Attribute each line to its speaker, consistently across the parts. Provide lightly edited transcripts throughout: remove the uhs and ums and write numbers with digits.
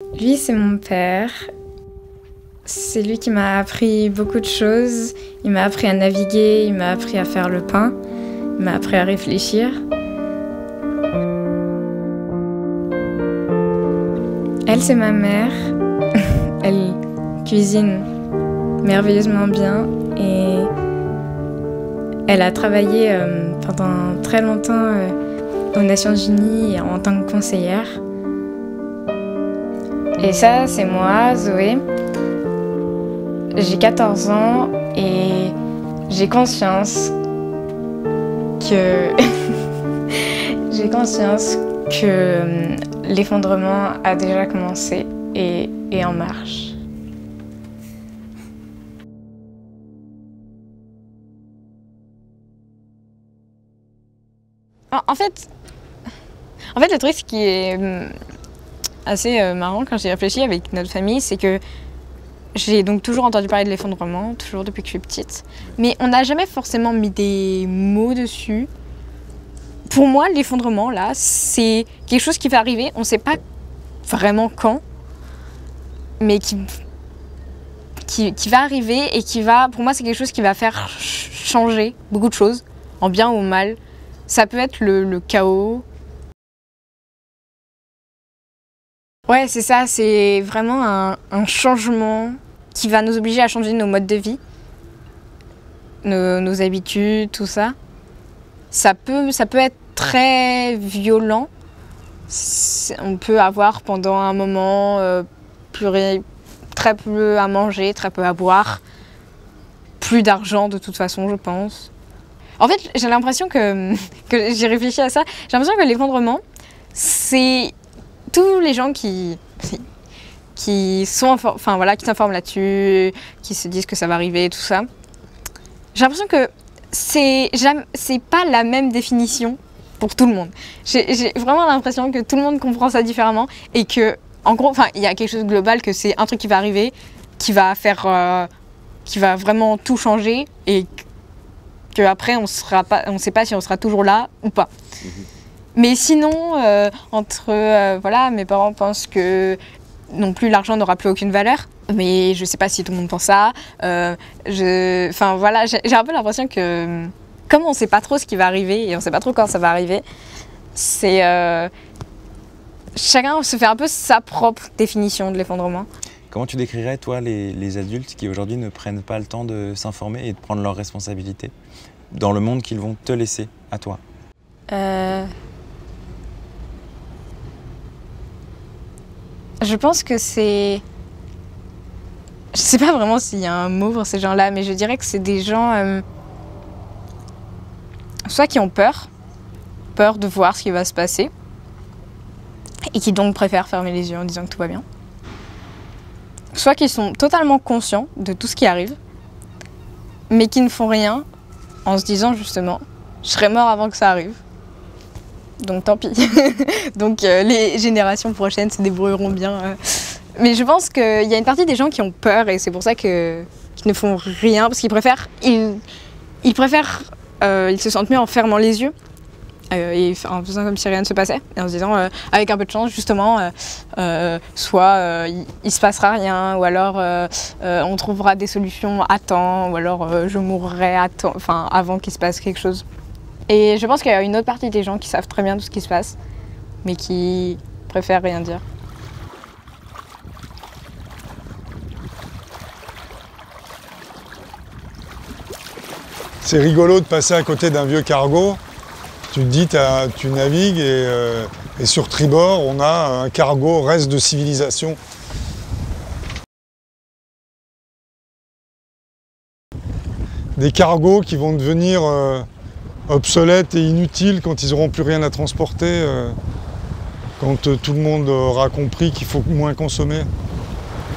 Speaker 1: Lui, c'est mon père. C'est lui qui m'a appris beaucoup de choses. Il m'a appris à naviguer, il m'a appris à faire le pain, il m'a appris à réfléchir. Elle, c'est ma mère. Elle cuisine merveilleusement bien et elle a travaillé pendant très longtemps aux Nations Unies en tant que conseillère. Et ça, c'est moi, Zoé. J'ai 14 ans et j'ai conscience que l'effondrement a déjà commencé et est en marche. En fait, le truc qui est assez marrant quand j'y réfléchis avec notre famille, c'est que j'ai donc toujours entendu parler de l'effondrement, toujours depuis que je suis petite, mais on n'a jamais forcément mis des mots dessus. Pour moi, l'effondrement, là, c'est quelque chose qui va arriver, on ne sait pas vraiment quand, mais qui va arriver et qui va, pour moi, c'est quelque chose qui va faire changer beaucoup de choses, en bien ou en mal. Ça peut être le chaos. Ouais, c'est ça, c'est vraiment un changement qui va nous obliger à changer nos modes de vie, nos habitudes, tout ça. Ça peut être très violent. On peut avoir pendant un moment très peu à manger, très peu à boire, plus d'argent de toute façon, je pense. En fait, j'ai l'impression que j'ai réfléchi à ça, j'ai l'impression que l'effondrement, c'est tous les gens qui s'informent là-dessus, qui se disent que ça va arriver, tout ça. J'ai l'impression que c'est pas la même définition pour tout le monde. J'ai vraiment l'impression que tout le monde comprend ça différemment et que, en gros, il y a quelque chose de global, que c'est un truc qui va arriver, qui va vraiment tout changer et qu'après on sait pas si on sera toujours là ou pas. Mais sinon, mes parents pensent que non plus l'argent n'aura plus aucune valeur. Mais je sais pas si tout le monde pense ça. J'ai un peu l'impression que, comme on sait pas trop ce qui va arriver et on sait pas trop quand ça va arriver, chacun se fait un peu sa propre définition de l'effondrement.
Speaker 2: Comment tu décrirais, toi, les adultes qui aujourd'hui ne prennent pas le temps de s'informer et de prendre leurs responsabilités dans le monde qu'ils vont te laisser à toi?
Speaker 1: Je pense que c'est... Je sais pas vraiment s'il y a un mot pour ces gens-là, mais je dirais que c'est des gens soit qui ont peur de voir ce qui va se passer, et qui donc préfèrent fermer les yeux en disant que tout va bien. Soit qui sont totalement conscients de tout ce qui arrive, mais qui ne font rien en se disant justement « je serai mort avant que ça arrive ». Donc tant pis. Donc les générations prochaines se débrouilleront bien. Mais je pense qu'il y a une partie des gens qui ont peur et c'est pour ça qu'ils ne font rien, parce qu'ils préfèrent, ils se sentent mieux en fermant les yeux et en faisant comme si rien ne se passait, et en se disant avec un peu de chance justement, soit il se passera rien, ou alors on trouvera des solutions à temps, ou alors je mourrai avant qu'il se passe quelque chose. Et je pense qu'il y a une autre partie des gens qui savent très bien tout ce qui se passe, mais qui préfèrent rien dire.
Speaker 3: C'est rigolo de passer à côté d'un vieux cargo. Tu te dis, tu navigues et sur tribord, on a un cargo reste de civilisation. Des cargos qui vont devenir obsolètes et inutiles quand ils n'auront plus rien à transporter, quand tout le monde aura compris qu'il faut moins consommer.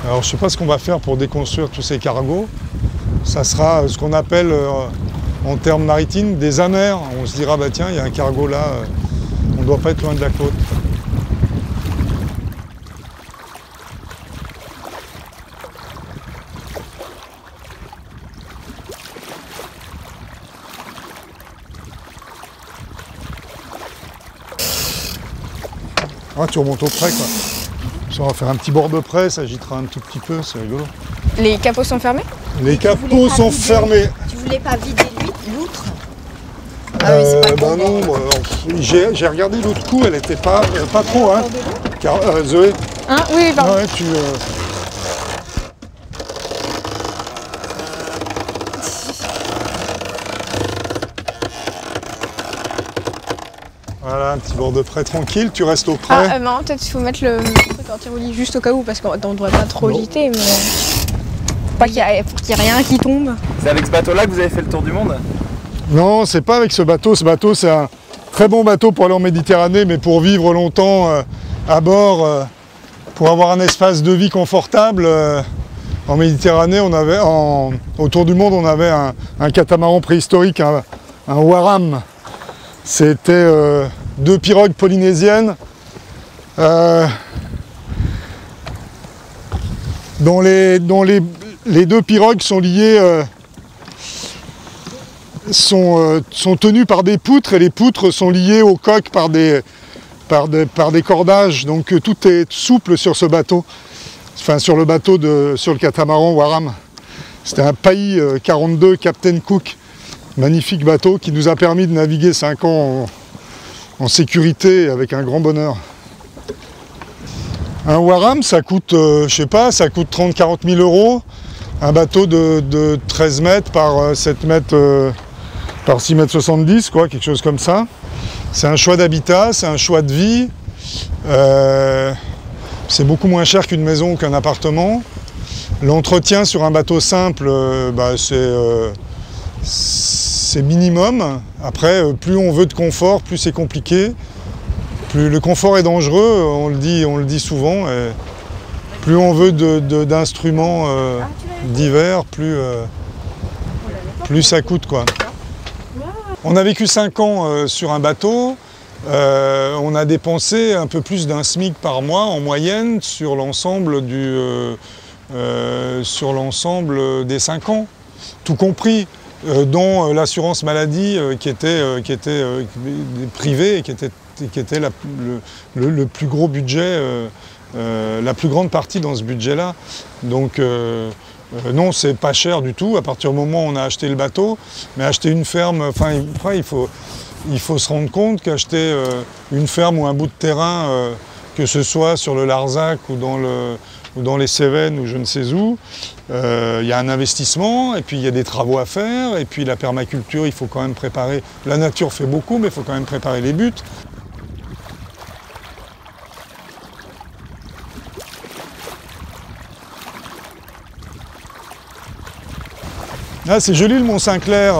Speaker 3: Alors je ne sais pas ce qu'on va faire pour déconstruire tous ces cargos. Ça sera ce qu'on appelle en termes maritimes des amers. On se dira, bah tiens, il y a un cargo là, on ne doit pas être loin de la côte. Ah, tu remontes au près, quoi. On va faire un petit bord de près, ça agitera un tout petit peu, c'est rigolo.
Speaker 1: Les capots sont fermés?
Speaker 3: Les capots sont fermés.
Speaker 4: Tu voulais pas vider l'outre? Ah oui, c'est pas
Speaker 3: non, j'ai regardé l'autre coup, elle était pas trop, hein. Car, Zoé.
Speaker 1: Hein? Oui, pardon.
Speaker 3: Ouais, Voilà, un petit bord de près tranquille, tu restes au près.
Speaker 1: Ah, non, peut-être qu'il faut mettre le truc anti-roulis juste au cas où, parce qu'on ne devrait pas trop gîter, mais... Pas qu'il y ait rien qui tombe.
Speaker 2: C'est avec ce bateau-là que vous avez fait le tour du monde?
Speaker 3: Non, c'est pas avec ce bateau. Ce bateau, c'est un très bon bateau pour aller en Méditerranée, mais pour vivre longtemps à bord, pour avoir un espace de vie confortable. En Méditerranée, autour du monde, on avait un catamaran préhistorique, un Waram. C'était 2 pirogues polynésiennes dont les 2 pirogues sont liées, sont tenues par des poutres, et les poutres sont liées aux coques par des cordages. Donc tout est souple sur ce bateau, enfin sur le catamaran Waram. C'était un Pailly 42 Captain Cook, magnifique bateau qui nous a permis de naviguer 5 ans en sécurité avec un grand bonheur. Un Waram, ça coûte, je sais pas, ça coûte 30-40 000 euros. Un bateau de 13 mètres par 7 mètres par 6 mètres 70, quoi, quelque chose comme ça. C'est un choix d'habitat, c'est un choix de vie. C'est beaucoup moins cher qu'une maison ou qu'un appartement. L'entretien sur un bateau simple, c'est minimum. Après, plus on veut de confort, plus c'est compliqué. Plus le confort est dangereux, on le dit souvent. Et plus on veut d'instruments divers, plus ça coûte, quoi. On a vécu 5 ans sur un bateau. On a dépensé un peu plus d'un SMIC par mois en moyenne sur l'ensemble des 5 ans, tout compris, dont l'assurance maladie qui était privée et qui était le plus gros budget, la plus grande partie dans ce budget-là. Donc non, c'est pas cher du tout à partir du moment où on a acheté le bateau, mais acheter une ferme, enfin il faut se rendre compte qu'acheter une ferme ou un bout de terrain, que ce soit sur le Larzac ou dans les Cévennes ou je ne sais où, il y a un investissement et puis il y a des travaux à faire, et puis la permaculture, il faut quand même préparer. La nature fait beaucoup, mais il faut quand même préparer les buts. Ah, c'est joli le Mont-Saint-Clair.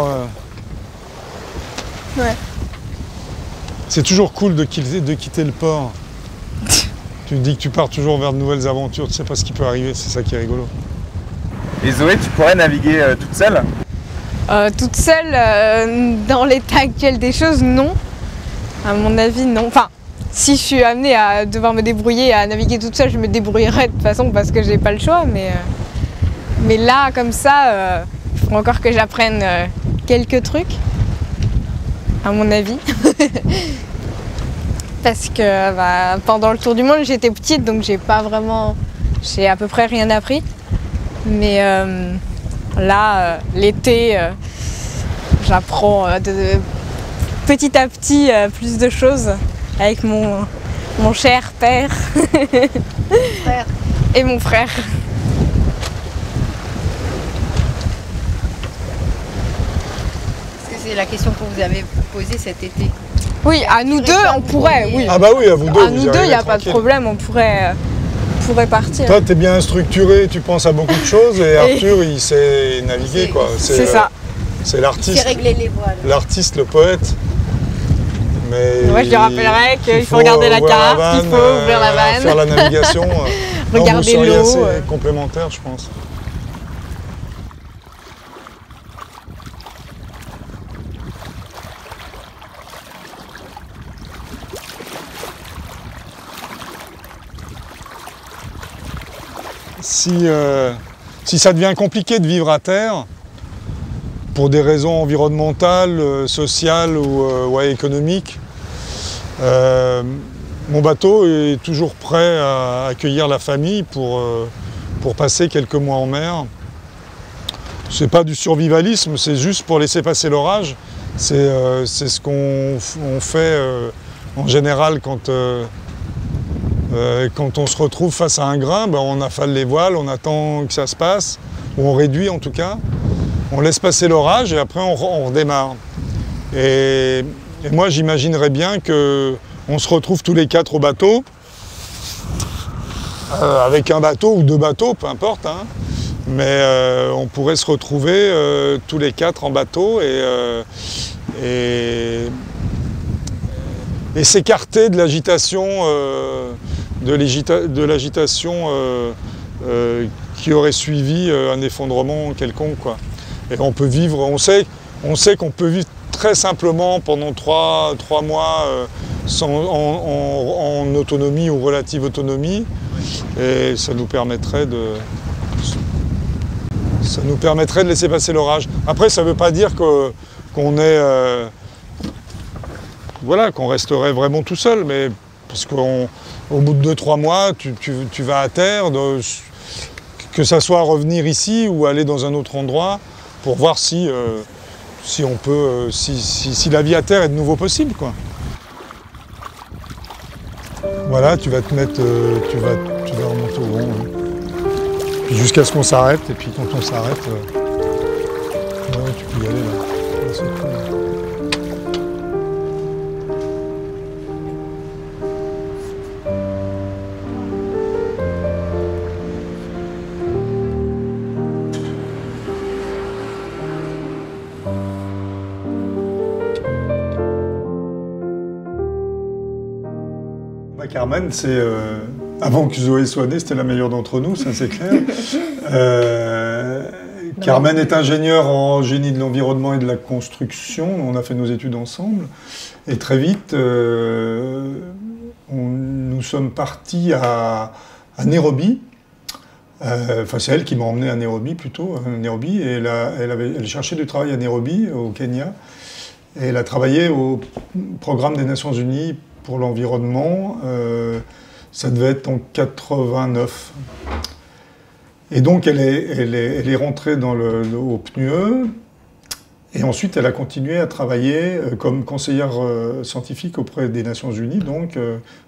Speaker 1: Ouais.
Speaker 3: C'est toujours cool de quitter le port. Tu te dis que tu pars toujours vers de nouvelles aventures, tu sais pas ce qui peut arriver, c'est ça qui est rigolo.
Speaker 2: Et Zoé, tu pourrais naviguer toute seule?
Speaker 1: Toute seule, dans l'état actuel des choses, non. À mon avis, non. Enfin, si je suis amenée à devoir me débrouiller, à naviguer toute seule, je me débrouillerai de toute façon parce que j'ai pas le choix. Mais là, comme ça, il faut encore que j'apprenne quelques trucs, à mon avis. Parce que pendant le tour du monde, j'étais petite, donc j'ai à peu près rien appris. Mais là, l'été, j'apprends petit à petit plus de choses avec mon cher père et mon frère.
Speaker 4: Est-ce que c'est la question qu'on vous avait posée cet été?
Speaker 1: Oui, à nous deux, on pourrait, oui.
Speaker 3: Ah bah oui, à vous deux.
Speaker 1: À nous deux, il n'y a pas de problème, on pourrait partir.
Speaker 3: Toi, tu es bien structuré, tu penses à beaucoup de choses, et Arthur, il sait naviguer, quoi.
Speaker 1: C'est ça.
Speaker 3: C'est l'artiste.
Speaker 4: C'est régler les voiles.
Speaker 3: L'artiste, le poète. Mais
Speaker 1: moi, je lui rappellerai qu'il faut regarder la carte, qu'il faut ouvrir la vanne.
Speaker 3: Faire la navigation.
Speaker 1: Regarder l'eau.
Speaker 3: Assez complémentaire, je pense. Si ça devient compliqué de vivre à terre, pour des raisons environnementales, sociales ou économiques, Mon bateau est toujours prêt à accueillir la famille pour passer quelques mois en mer. C'est pas du survivalisme, c'est juste pour laisser passer l'orage. C'est ce qu'on fait en général quand on se retrouve face à un grain. Ben on affale les voiles, on attend que ça se passe, ou on réduit en tout cas. On laisse passer l'orage et après on redémarre. Et moi j'imaginerais bien qu'on se retrouve tous les 4 au bateau, avec un bateau ou 2 bateaux, peu importe, hein. Mais on pourrait se retrouver tous les 4 en bateau et s'écarter de l'agitation qui aurait suivi un effondrement quelconque, quoi. Et on peut vivre, on sait qu'on peut vivre très simplement pendant 3 mois en autonomie ou relative autonomie, et ça nous permettrait de laisser passer l'orage. Après, ça ne veut pas dire qu'on resterait vraiment tout seul, mais parce qu'au bout de 2-3 mois, tu vas à terre, que ça soit revenir ici ou aller dans un autre endroit pour voir si la vie à terre est de nouveau possible, quoi. Voilà, tu vas te mettre, tu vas remonter au vent. Hein. Jusqu'à ce qu'on s'arrête, et puis quand on s'arrête, ouais, tu peux y aller là. C'est cool. Carmen, c'est avant que Zoé soit née, c'était la meilleure d'entre nous, ça c'est clair. Carmen est ingénieure en génie de l'environnement et de la construction. On a fait nos études ensemble. Et très vite, nous sommes partis à Nairobi. Enfin, c'est elle qui m'a emmené à Nairobi plutôt. Nairobi, et elle cherchait du travail à Nairobi, au Kenya. Et elle a travaillé au programme des Nations Unies pour l'environnement. Ça devait être en 89. Et donc elle est rentrée au PNUE, et ensuite elle a continué à travailler comme conseillère scientifique auprès des Nations Unies, donc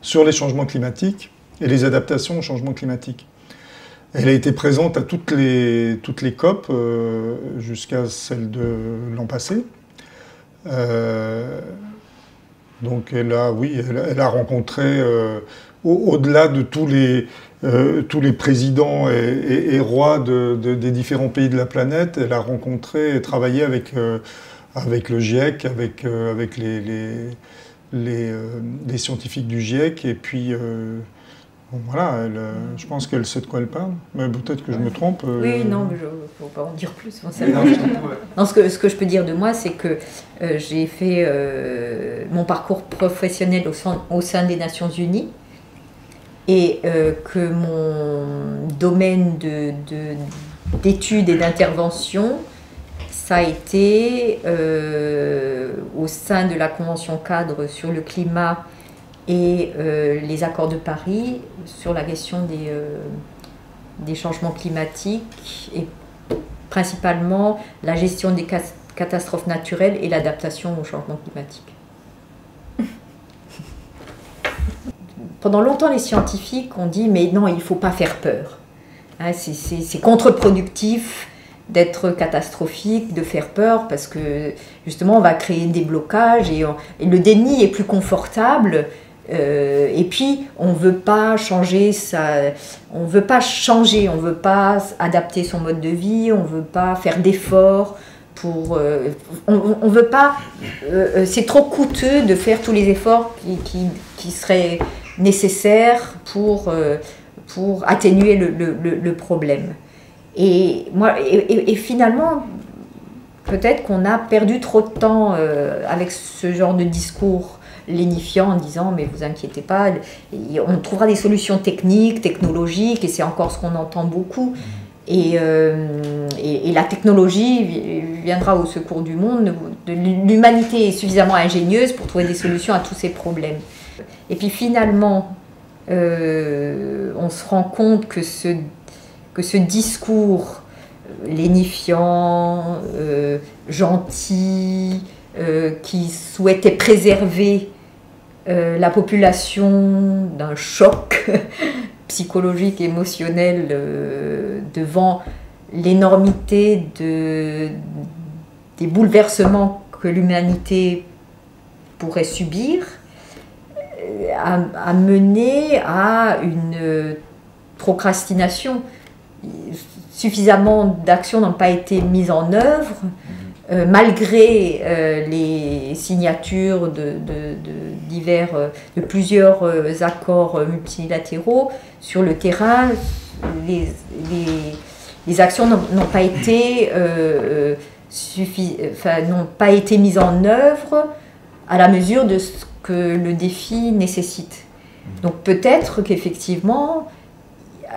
Speaker 3: sur les changements climatiques et les adaptations au changement climatique. Elle a été présente à toutes les COP jusqu'à celle de l'an passé. Donc elle a rencontré, au-delà de tous les présidents et rois des différents pays de la planète, elle a rencontré et travaillé avec le GIEC, avec les scientifiques du GIEC, et puis bon, voilà, je pense qu'elle sait de quoi elle parle, mais peut-être que je me trompe.
Speaker 4: Oui, non, mais il ne faut pas en dire plus. Non, ce que je peux dire de moi, c'est que j'ai fait mon parcours professionnel au sein des Nations Unies, et que mon domaine d'études et d'intervention, ça a été au sein de la Convention cadre sur le climat et les accords de Paris sur la question des changements climatiques, et principalement la gestion des catastrophes naturelles et l'adaptation au changement climatique. Pendant longtemps, les scientifiques ont dit « mais non, il ne faut pas faire peur. Hein, c'est contre-productif d'être catastrophique, de faire peur, parce que justement on va créer des blocages, et le déni est plus confortable. Et puis on ne veut pas changer, on ne veut pas adapter son mode de vie, on ne veut pas faire d'efforts. On veut pas, c'est trop coûteux de faire tous les efforts qui seraient nécessaires pour atténuer le problème. Et finalement, peut-être qu'on a perdu trop de temps avec ce genre de discours lénifiant, en disant mais vous inquiétez pas, on trouvera des solutions technologiques, et c'est encore ce qu'on entend beaucoup. Et la technologie viendra au secours du monde. L'humanité est suffisamment ingénieuse pour trouver des solutions à tous ces problèmes. Et puis finalement, on se rend compte que ce discours lénifiant, gentil, qui souhaitait préserver la population d'un choc psychologique, émotionnel devant l'énormité des bouleversements que l'humanité pourrait subir, a mené à une procrastination. Suffisamment d'actions n'ont pas été mises en œuvre, malgré les signatures de plusieurs accords multilatéraux. Sur le terrain, les actions n'ont pas été n'ont pas été mises en œuvre à la mesure de ce que le défi nécessite. Donc peut-être qu'effectivement,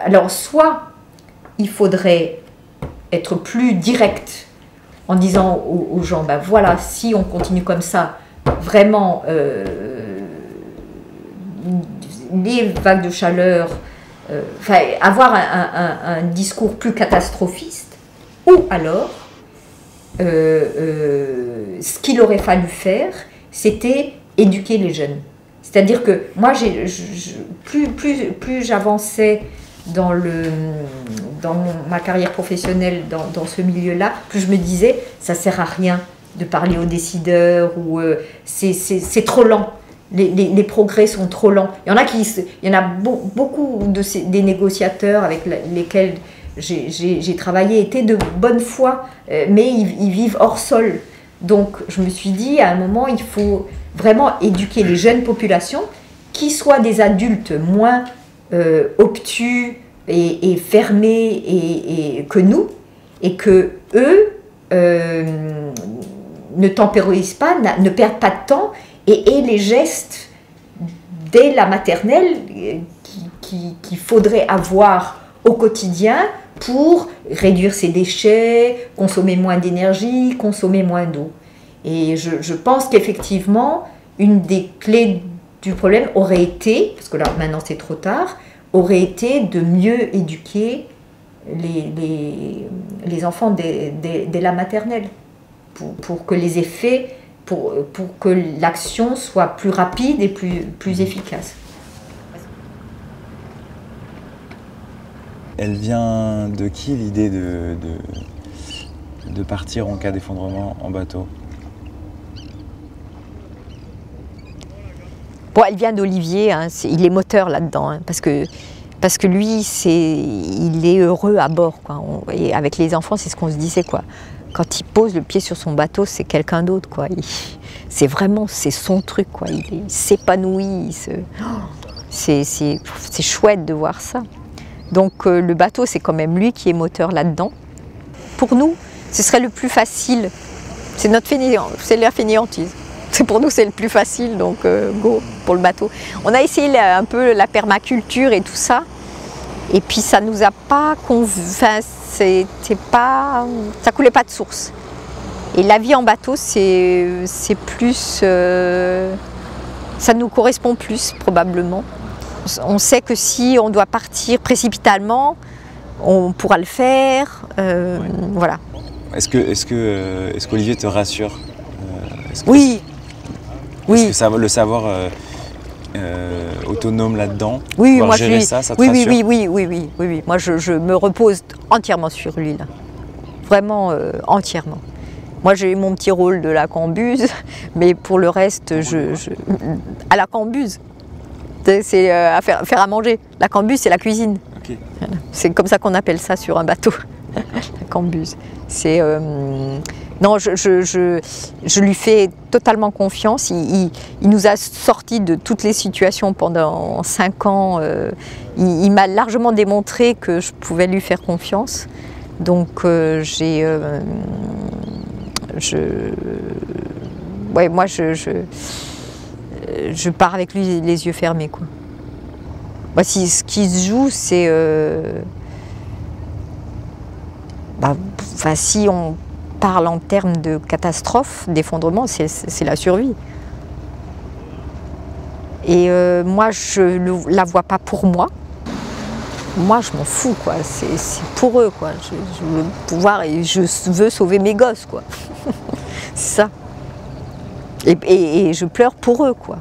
Speaker 4: alors soit il faudrait être plus direct en disant aux gens, ben voilà, si on continue comme ça, vraiment, les vagues de chaleur, avoir un discours plus catastrophiste, ou alors, ce qu'il aurait fallu faire, c'était éduquer les jeunes. C'est-à-dire que moi, plus j'avançais dans ma carrière professionnelle dans ce milieu-là, plus je me disais, ça ne sert à rien de parler aux décideurs, ou c'est trop lent. Les progrès sont trop lents. Il y en a beaucoup des négociateurs avec lesquels j'ai travaillé étaient de bonne foi, mais ils vivent hors sol. Donc je me suis dit, à un moment, il faut vraiment éduquer les jeunes populations, qui soient des adultes moins obtus et fermés que nous, et que eux ne tempérisent pas, ne perdent pas de temps, et les gestes dès la maternelle qu'il faudrait avoir au quotidien pour réduire ses déchets, consommer moins d'énergie, consommer moins d'eau. Et je pense qu'effectivement, une des clés du problème aurait été, parce que là maintenant c'est trop tard, aurait été de mieux éduquer les enfants dès la maternelle, pour que les effets, pour que l'action soit plus rapide et plus efficace.
Speaker 2: Elle vient de qui, l'idée de partir en cas d'effondrement en bateau?
Speaker 4: Bon, elle vient d'Olivier, hein, il est moteur là-dedans, hein, parce que lui, il est heureux à bord, quoi. Et avec les enfants, c'est ce qu'on se disait, quoi. Quand il pose le pied sur son bateau, c'est quelqu'un d'autre, quoi. C'est son truc, quoi. Il s'épanouit, c'est chouette de voir ça. Donc le bateau, c'est quand même lui qui est moteur là-dedans. Pour nous, ce serait le plus facile. C'est la fainéantise. Pour nous, c'est le plus facile, donc go pour le bateau. On a essayé un peu la permaculture et tout ça, et puis ça nous a pas ça coulait pas de source. Et la vie en bateau, c'est plus, ça nous correspond plus probablement. On sait que si on doit partir précipitalement, on pourra le faire, voilà.
Speaker 2: Est-ce qu'Olivier te rassure?
Speaker 4: Oui.
Speaker 2: Est-ce que ça va le savoir autonome là-dedans?
Speaker 4: Oui, moi
Speaker 2: gérer ça te rassure?
Speaker 4: Oui. Moi, je me repose entièrement sur lui, là. Vraiment entièrement. Moi, j'ai mon petit rôle de la cambuse, mais pour le reste, à la cambuse, c'est à faire à manger. La cambuse, c'est la cuisine.
Speaker 2: Okay.
Speaker 4: Voilà. C'est comme ça qu'on appelle ça sur un bateau, la cambuse. C'est non, je lui fais totalement confiance. Il nous a sortis de toutes les situations pendant 5 ans. Il m'a largement démontré que je pouvais lui faire confiance. Donc moi, je pars avec lui les yeux fermés, quoi. Bah, ce qui se joue, c'est si on parle en termes de catastrophe, d'effondrement, c'est la survie. Et moi, je ne la vois pas pour moi. Moi, je m'en fous, quoi. C'est pour eux, quoi. Je veux pouvoir et je veux sauver mes gosses, quoi. C'est ça. Et je pleure pour eux, quoi.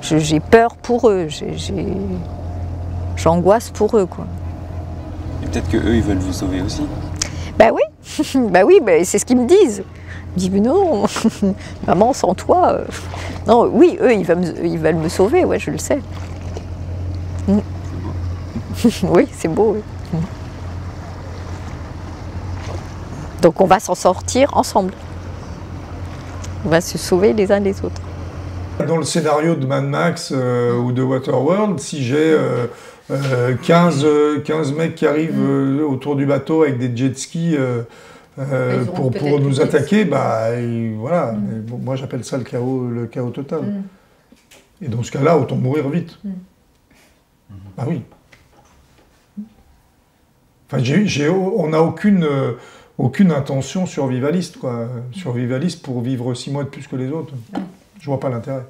Speaker 4: J'ai peur pour eux. J'angoisse pour eux, quoi.
Speaker 2: Et peut-être qu'eux, ils veulent vous sauver aussi.
Speaker 4: Ben oui, ben oui, ben c'est ce qu'ils me disent. Ils me disent, mais non, maman, sans toi. Non, oui, eux, ils veulent me sauver, ouais, je le sais. Oui, c'est beau, oui. Donc on va s'en sortir ensemble. On va se sauver les uns les autres.
Speaker 3: Dans le scénario de Mad Max ou de Waterworld, si j'ai 15 mecs qui arrivent autour du bateau avec des jet skis pour nous attaquer, bah, voilà. Bon, moi j'appelle ça le chaos total. Et dans ce cas-là, autant mourir vite. Bah oui. Enfin, on n'a aucune intention survivaliste, quoi. Survivaliste pour vivre 6 mois de plus que les autres. Je vois pas l'intérêt.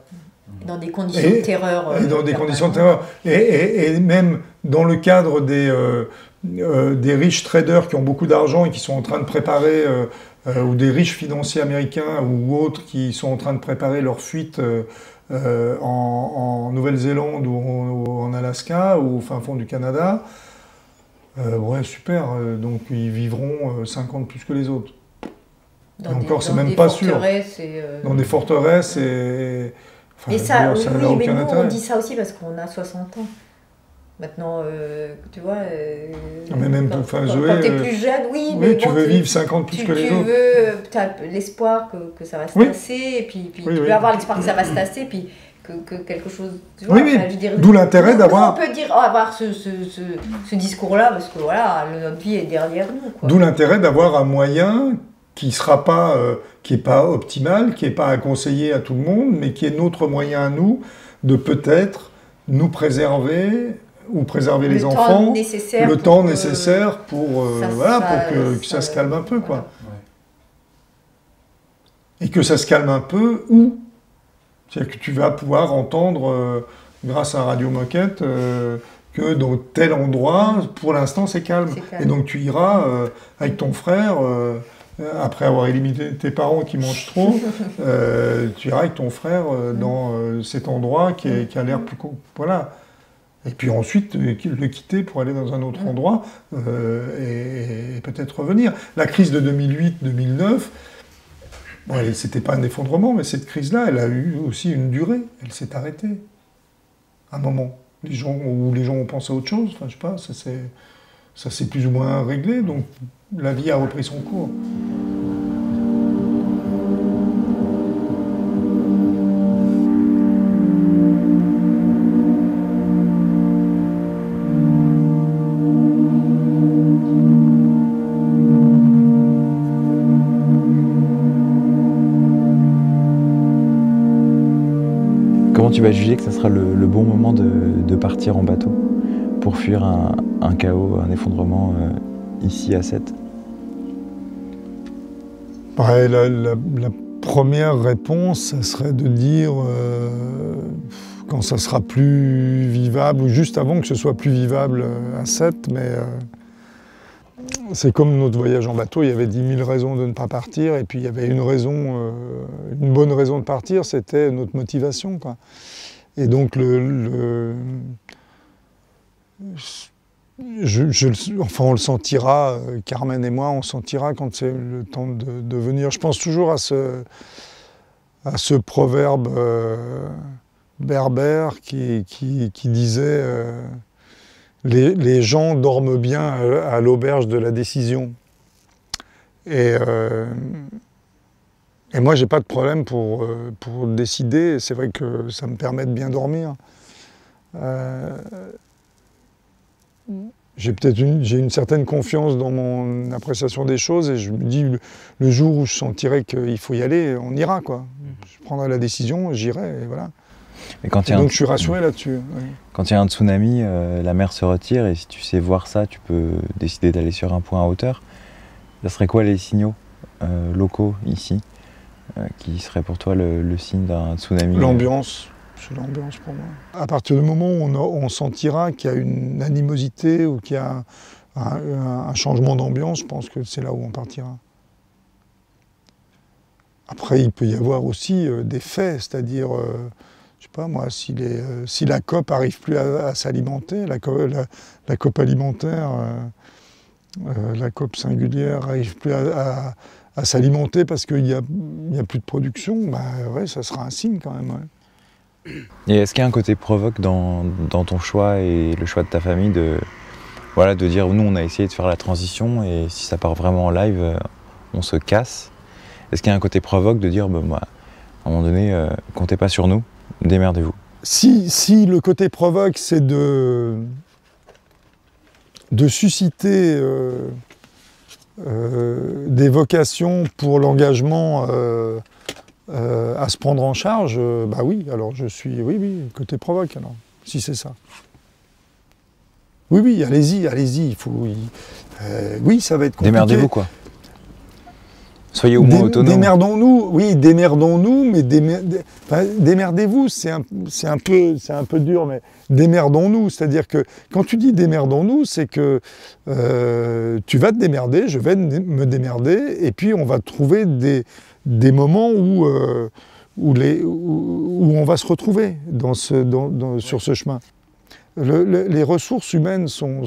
Speaker 4: Dans des conditions de terreur.
Speaker 3: Et dans des conditions de terreur. Et même dans le cadre des riches traders qui ont beaucoup d'argent et qui sont en train de préparer, ou des riches financiers américains ou autres qui sont en train de préparer leur fuite en Nouvelle-Zélande ou en Alaska ou au fin fond du Canada, ouais, super. Donc ils vivront 50 plus que les autres. Encore, c'est même pas sûr. Dans des forteresses et... Enfin,
Speaker 4: et ça,
Speaker 3: ça
Speaker 4: oui,
Speaker 3: n'a
Speaker 4: mais
Speaker 3: aucun
Speaker 4: nous,
Speaker 3: intérêt.
Speaker 4: on dit ça aussi parce qu'on a 60 ans. Maintenant, tu vois...
Speaker 3: mais même,
Speaker 4: quand
Speaker 3: Zoé,
Speaker 4: t'es plus jeune, oui,
Speaker 3: oui,
Speaker 4: mais
Speaker 3: tu
Speaker 4: bon,
Speaker 3: veux vivre 50 plus que les autres.
Speaker 4: Tu as l'espoir que ça va se tasser, et puis tu peux avoir l'espoir que ça va se tasser, puis que quelque chose... Tu vois,
Speaker 3: d'où l'intérêt d'avoir...
Speaker 4: On peut dire, avoir ce discours-là, parce que voilà, notre vie est derrière nous.
Speaker 3: D'où l'intérêt d'avoir un moyen qui sera pas, qui n'est pas optimal, qui n'est pas à conseiller à tout le monde, mais qui est notre moyen à nous de peut-être nous préserver ou préserver les enfants, le temps nécessaire pour que ça se calme un peu, quoi. Ouais. Et que ça se calme un peu où? C'est-à-dire que tu vas pouvoir entendre, grâce à un radio-moquette, que dans tel endroit, pour l'instant, c'est calme. Et donc tu iras avec ton frère... après avoir éliminé tes parents qui mangent trop, tu iras avec ton frère dans cet endroit qui a l'air plus... Voilà. Et puis ensuite, le quitter pour aller dans un autre endroit et peut-être revenir. La crise de 2008-2009, bon, c'était pas un effondrement, mais cette crise-là, elle a eu aussi une durée. Elle s'est arrêtée. À un moment. Les gens ont pensé à autre chose. Enfin, je sais pas, ça s'est plus ou moins réglé. Donc, la vie a repris son cours.
Speaker 2: Comment tu vas juger que ce sera le bon moment de partir en bateau pour fuir un chaos, un effondrement ici à Sète?
Speaker 3: Ouais, la première réponse, ça serait de dire quand ça sera plus vivable, ou juste avant que ce soit plus vivable à Sète, mais c'est comme notre voyage en bateau, il y avait 10 000 raisons de ne pas partir, et puis il y avait une bonne raison de partir, c'était notre motivation, quoi. Et donc enfin, on le sentira, Carmen et moi, on sentira quand c'est le temps de venir. Je pense toujours à ce proverbe berbère qui disait les gens dorment bien à l'auberge de la décision. Et moi, j'ai pas de problème pour décider. C'est vrai que ça me permet de bien dormir. J'ai une certaine confiance dans mon appréciation des choses et je me dis le jour où je sentirai qu'il faut y aller, on ira, quoi. Je prendrai la décision, j'irai et voilà.
Speaker 2: Mais quand
Speaker 3: donc je suis rassuré là-dessus. Ouais.
Speaker 2: Quand il y a un tsunami, la mer se retire et si tu sais voir ça, tu peux décider d'aller sur un point à hauteur. Ça serait quoi les signaux locaux ici qui seraient pour toi le signe d'un tsunami?
Speaker 3: L'ambiance. C'est l'ambiance pour moi. À partir du moment où on sentira qu'il y a une animosité ou qu'il y a un changement d'ambiance, je pense que c'est là où on partira. Après, il peut y avoir aussi des faits, c'est-à-dire, je sais pas moi, si la COP n'arrive plus à s'alimenter, la COP alimentaire, la COP singulière n'arrive plus à s'alimenter parce qu'il n'y a plus de production, bah ouais, ça sera un signe quand même. Ouais.
Speaker 2: Et est-ce qu'il y a un côté provoque dans ton choix et le choix de ta famille de dire nous on a essayé de faire la transition et si ça part vraiment en live, on se casse? Est-ce qu'il y a un côté provoque de dire à un moment donné, comptez pas sur nous, démerdez-vous?
Speaker 3: Si le côté provoque c'est de susciter des vocations pour l'engagement à se prendre en charge, bah oui, alors je suis, oui, côté provoque alors, si c'est ça. Oui, allez-y, il faut, oui, ça va être compliqué.
Speaker 2: Démerdez-vous quoi. Soyez au moins autonome.
Speaker 3: Démerdons-nous, oui, démerdons-nous, mais démerdez-vous, c'est un peu dur, mais démerdons-nous, c'est-à-dire que quand tu dis démerdons-nous, c'est que tu vas te démerder, je vais me démerder, et puis on va trouver des moments où on va se retrouver sur ce chemin. Les ressources humaines sont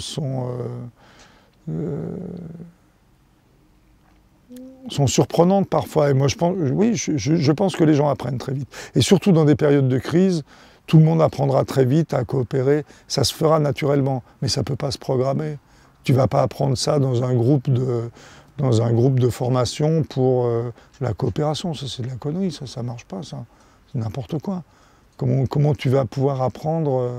Speaker 3: surprenantes parfois. Et moi, je pense que les gens apprennent très vite. Et surtout dans des périodes de crise, tout le monde apprendra très vite à coopérer. Ça se fera naturellement, mais ça ne peut pas se programmer. Tu ne vas pas apprendre ça dans un groupe de formation pour la coopération. Ça, c'est de la connerie, ça ne marche pas, ça. C'est n'importe quoi. Comment tu vas pouvoir apprendre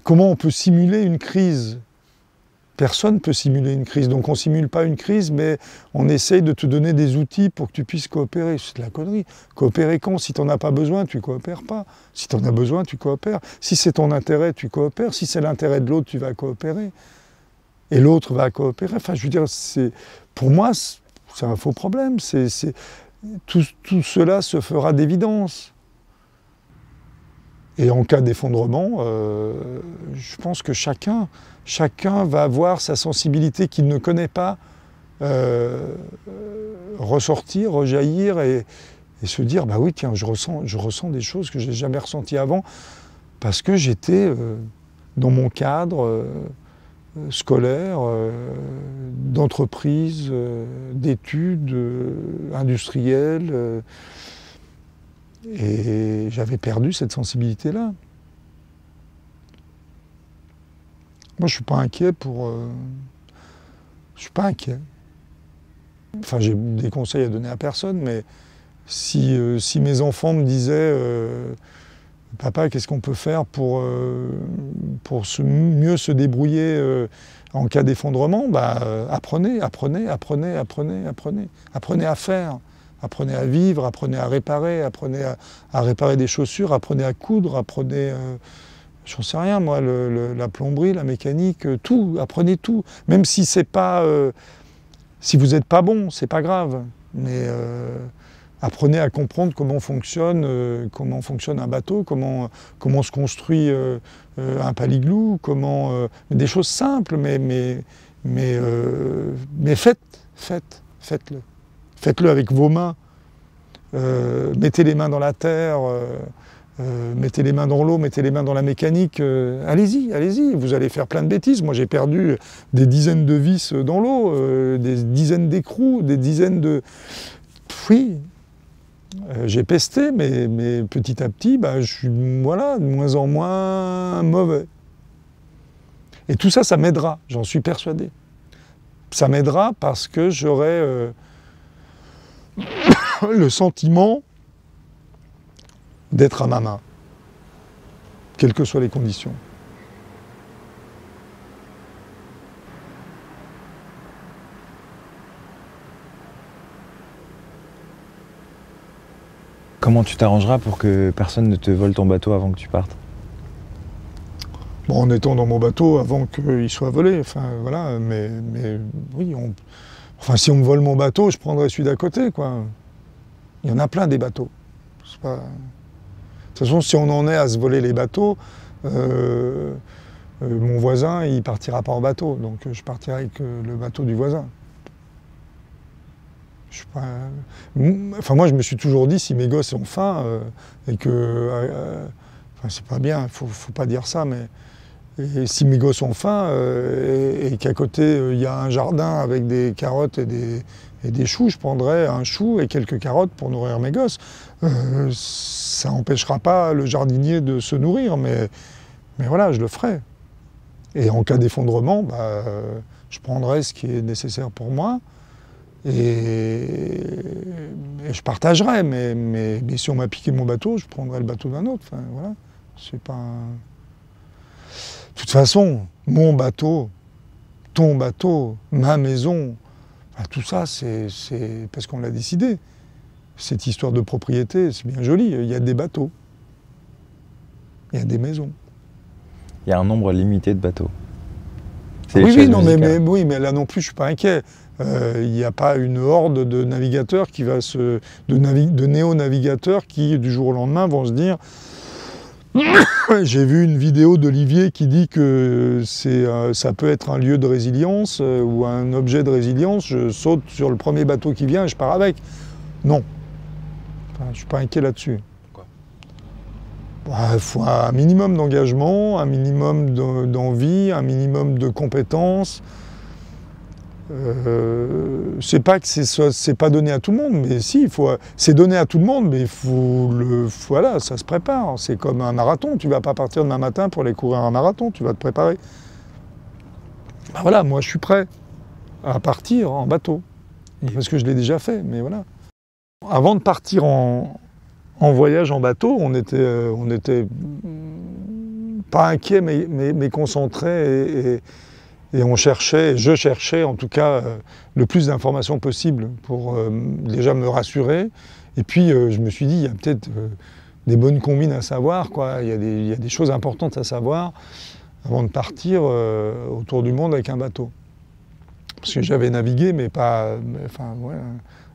Speaker 3: comment on peut simuler une crise? Personne ne peut simuler une crise, donc on ne simule pas une crise, mais on essaye de te donner des outils pour que tu puisses coopérer. C'est de la connerie. Coopérer quand? Si tu n'en as pas besoin, tu ne coopères pas. Si tu en as besoin, tu coopères. Si c'est ton intérêt, tu coopères. Si c'est l'intérêt de l'autre, tu vas coopérer. Et l'autre va coopérer. Enfin, je veux dire, pour moi, c'est un faux problème. Tout cela se fera d'évidence. Et en cas d'effondrement, je pense que chacun va avoir sa sensibilité qu'il ne connaît pas, ressortir, rejaillir et se dire bah oui tiens je ressens des choses que je n'ai jamais ressenties avant parce que j'étais dans mon cadre scolaire, d'entreprise, d'études industrielles. Et j'avais perdu cette sensibilité-là. Moi, je ne suis pas inquiet je suis pas inquiet. Enfin, j'ai des conseils à donner à personne, mais si mes enfants me disaient « Papa, qu'est-ce qu'on peut faire pour mieux se débrouiller en cas d'effondrement ?» Bah, apprenez à faire. Apprenez à vivre, apprenez à réparer, apprenez à réparer des chaussures, apprenez à coudre, apprenez, j'en sais rien moi, la plomberie, la mécanique, tout, apprenez tout. Même si c'est pas, si vous n'êtes pas bon, c'est pas grave, mais apprenez à comprendre comment fonctionne un bateau, comment se construit un paliglou, des choses simples, mais faites-le. Faites-le avec vos mains, mettez les mains dans la terre, mettez les mains dans l'eau, mettez les mains dans la mécanique, allez-y, vous allez faire plein de bêtises. Moi j'ai perdu des dizaines de vis dans l'eau, des dizaines d'écrous, des dizaines de... Oui, j'ai pesté, mais petit à petit, bah, je suis de moins en moins mauvais. Et tout ça, ça m'aidera, j'en suis persuadé. Ça m'aidera parce que j'aurai... le sentiment d'être à ma main, quelles que soient les conditions.
Speaker 2: Comment tu t'arrangeras pour que personne ne te vole ton bateau avant que tu partes?
Speaker 3: Bon, en étant dans mon bateau avant qu'il soit volé, enfin voilà, mais oui, enfin si on me vole mon bateau, je prendrai celui d'à côté, quoi. Il y en a plein des bateaux. c'est pas... De toute façon, si on en est à se voler les bateaux, mon voisin, il partira pas en bateau, donc je partirai avec le bateau du voisin. Je suis pas... Enfin, moi, je me suis toujours dit, si mes gosses ont faim, et que... enfin, c'est pas bien, faut pas dire ça, mais... Et si mes gosses ont faim, et qu'à côté, il y a un jardin avec des carottes et des choux, je prendrais un chou et quelques carottes pour nourrir mes gosses. Ça n'empêchera pas le jardinier de se nourrir, mais voilà, je le ferai. Et en cas d'effondrement, bah, je prendrai ce qui est nécessaire pour moi et je partagerai. Mais si on m'a piqué mon bateau, je prendrai le bateau d'un autre. Enfin, voilà, c'est pas... De toute façon, mon bateau, ton bateau, ma maison, enfin, tout ça, c'est parce qu'on l'a décidé. Cette histoire de propriété, c'est bien joli. Il y a des bateaux, il y a des maisons.
Speaker 2: Il y a un nombre limité de bateaux.
Speaker 3: Oui, non, mais là non plus, je ne suis pas inquiet. Il n'y a pas une horde de navigateurs qui va de néo-navigateurs qui, du jour au lendemain, vont se dire... J'ai vu une vidéo d'Olivier qui dit que ça peut être un lieu de résilience ou un objet de résilience. Je saute sur le premier bateau qui vient et je pars avec. Non. Enfin, je ne suis pas inquiet là-dessus. Il faut un minimum d'engagement, un minimum d'envie, un minimum de compétences. C'est pas que c'est pas donné à tout le monde, mais si, c'est donné à tout le monde, mais voilà, ça se prépare. C'est comme un marathon, tu vas pas partir demain matin pour aller courir un marathon, tu vas te préparer. Ben voilà, moi je suis prêt à partir en bateau, parce que je l'ai déjà fait, mais voilà. Avant de partir en voyage en bateau, on était pas inquiet, mais concentré et je cherchais en tout cas le plus d'informations possible pour déjà me rassurer. Et puis je me suis dit, il y a peut-être des bonnes combines à savoir, quoi. Il y a des choses importantes à savoir avant de partir autour du monde avec un bateau. Parce que j'avais navigué, mais pas... Enfin, ouais,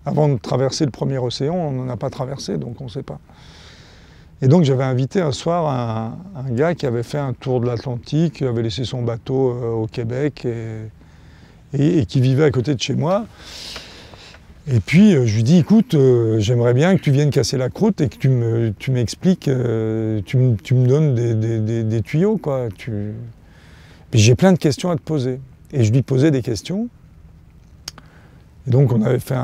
Speaker 3: avant de traverser le premier océan, on n'en a pas traversé, donc on ne sait pas. Et donc j'avais invité un soir un gars qui avait fait un tour de l'Atlantique, qui avait laissé son bateau au Québec et qui vivait à côté de chez moi. Et puis je lui dis, écoute, j'aimerais bien que tu viennes casser la croûte et que tu m'expliques, tu me donnes des tuyaux, quoi. J'ai plein de questions à te poser. Et je lui posais des questions. Et donc on avait fait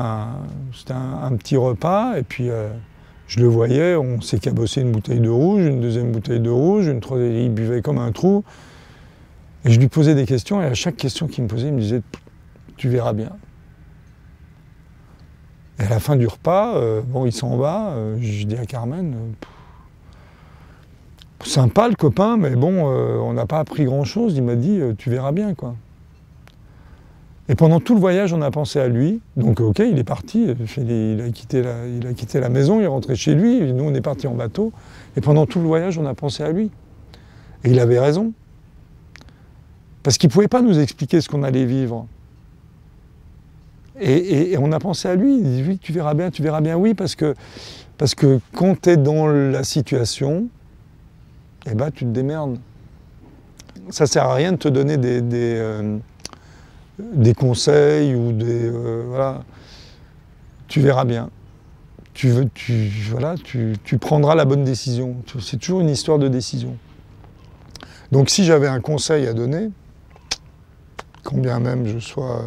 Speaker 3: c'était un petit repas, et puis je le voyais, on s'est cabossé une bouteille de rouge, une deuxième bouteille de rouge, une troisième, il buvait comme un trou. Et je lui posais des questions, et à chaque question qu'il me posait, il me disait « tu verras bien ». Et à la fin du repas, bon, il s'en va, je dis à Carmen sympa le copain, mais bon, on n'a pas appris grand-chose. Il m'a dit « tu verras bien », quoi. Et pendant tout le voyage, on a pensé à lui. Donc, ok, il est parti, il a quitté la maison, il est rentré chez lui, et nous, on est partis en bateau. Et pendant tout le voyage, on a pensé à lui. Et il avait raison. Parce qu'il ne pouvait pas nous expliquer ce qu'on allait vivre. Et on a pensé à lui. Il dit, oui, tu verras bien, oui, parce que quand tu es dans la situation, eh ben, tu te démerdes. Ça ne sert à rien de te donner des conseils ou voilà. Tu verras bien. Tu prendras la bonne décision. C'est toujours une histoire de décision. Donc si j'avais un conseil à donner, quand bien même je sois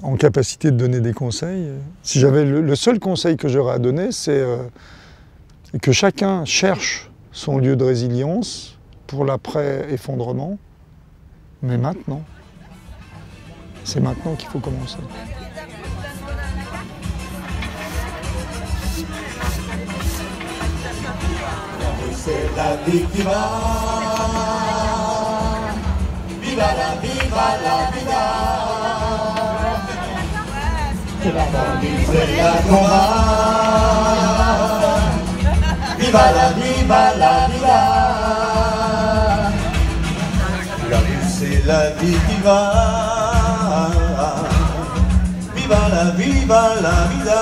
Speaker 3: en capacité de donner des conseils, si j'avais le seul conseil que j'aurais à donner, c'est que chacun cherche son lieu de résilience pour l'après-effondrement, mais maintenant. C'est maintenant qu'il faut commencer.
Speaker 5: C'est la vie qui va, viva la vida. C'est la combat, viva la vida. La vie c'est la vie qui va, viva la vida.